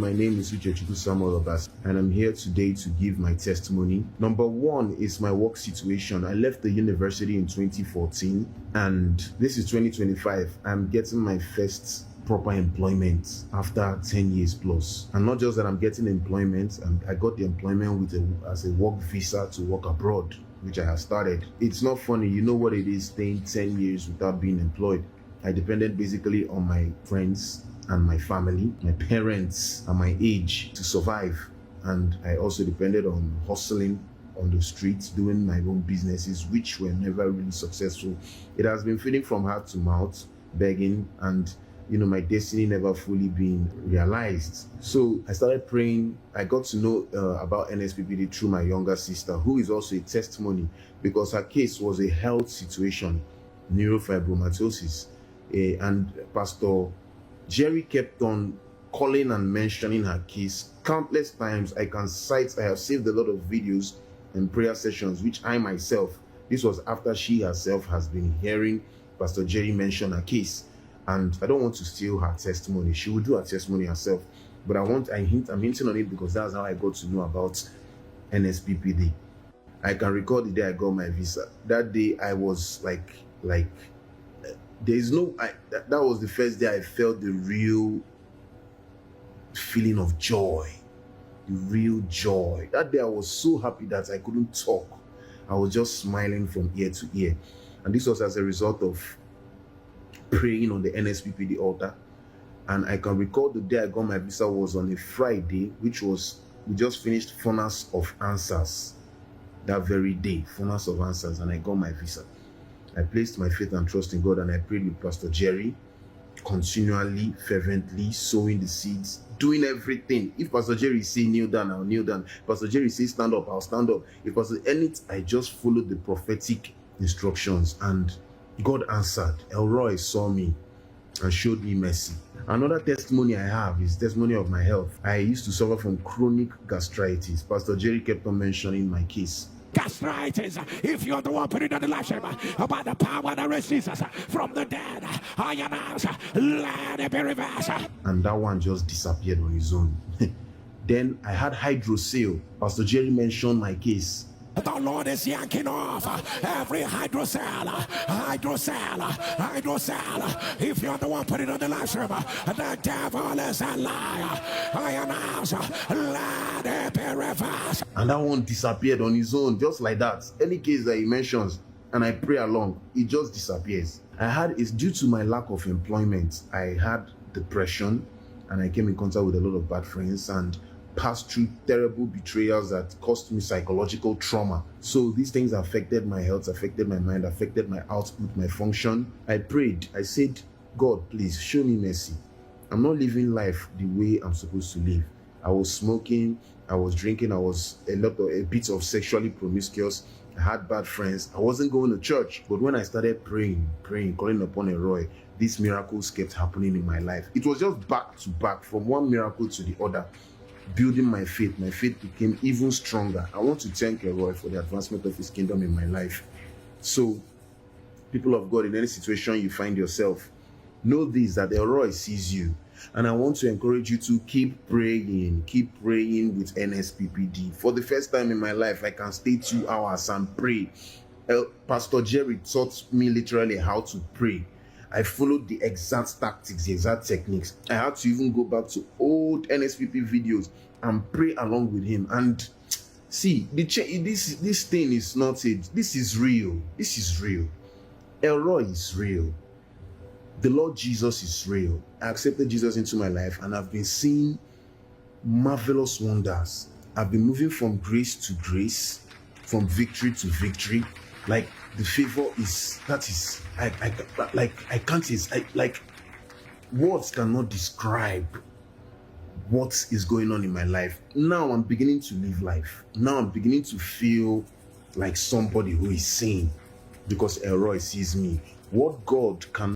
My name is Samuel Obas, and I'm here today to give my testimony. Number one is my work situation. I left the university in 2014, and this is 2025. I'm getting my first proper employment after 10 years plus. And not just that I'm getting employment, I got the employment as a work visa to work abroad, which I have started. It's not funny, you know what it is staying 10 years without being employed. I depended basically on my friends and my family, my parents and my age to survive. And I also depended on hustling on the streets, doing my own businesses, which were never really successful. It has been feeding from heart to mouth, begging, and my destiny never fully being realized. So I started praying. I got to know about NSPPD through my younger sister, who is also a testimony, because her case was a health situation, neurofibromatosis. And Pastor Jerry kept on calling and mentioning her case countless times. I have saved a lot of videos and prayer sessions, which I myself, this was after she herself has been hearing Pastor Jerry mention her case. And I don't want to steal her testimony. She will do her testimony herself. But I'm hinting on it because that's how I got to know about NSPPD. I can recall the day I got my visa. That day I was that was the first day I felt the real feeling of joy. The real joy. That day I was so happy that I couldn't talk. I was just smiling from ear to ear. And this was as a result of praying on the NSPPD altar. And I can recall the day I got my visa was on a Friday, we just finished Furnace of Answers that very day, Furnace of Answers, and I got my visa. I placed my faith and trust in God, and I prayed with Pastor Jerry, continually, fervently, sowing the seeds, doing everything. If Pastor Jerry say kneel down, I'll kneel down. Pastor Jerry say stand up, I'll stand up. If Pastor I just followed the prophetic instructions, and God answered. Elroy saw me and showed me mercy. Another testimony I have is testimony of my health. I used to suffer from chronic gastritis. Pastor Jerry kept on mentioning my case. Gastritis, if you're the one putting on the live stream about the power that raised Jesus from the dead, I announce, let it be reversed. And that one just disappeared on his own. Then I had Hydrocele. Pastor Jerry mentioned my case. The Lord is yanking off every hydrocele. If you're the one putting on the live stream, the devil is a liar. I announce, let it be reversed. And that one disappeared on his own, just like that. Any case that he mentions, and I pray along, it just disappears. It's due to my lack of employment. I had depression, and I came in contact with a lot of bad friends, and passed through terrible betrayals that caused me psychological trauma. So these things affected my health, affected my mind, affected my output, my function. I prayed. I said, God, please show me mercy. I'm not living life the way I'm supposed to live. I was smoking, I was drinking, I was a bit of sexually promiscuous. I had bad friends. I wasn't going to church. But when I started praying, calling upon Elroy, these miracles kept happening in my life. It was just back to back, from one miracle to the other. Building my faith became even stronger. I want to thank Elroy for the advancement of his kingdom in my life. So, people of God, in any situation you find yourself, know this, that Elroy sees you. And I want to encourage you to keep praying with NSPPD. For the first time in my life, I can stay 2 hours and pray. Pastor Jerry taught me literally how to pray. I followed the exact tactics, the exact techniques. I had to even go back to old NSPP videos and pray along with him. And see, this thing is not it. This is real. This is real. Elroy is real. The Lord Jesus is real. I accepted Jesus into my life, and I've been seeing marvelous wonders. I've been moving from grace to grace, from victory to victory. Like, the favor words cannot describe what is going on in my life. Now I'm beginning to live life. Now I'm beginning to feel like somebody who is sane, because Elroy sees me. What God can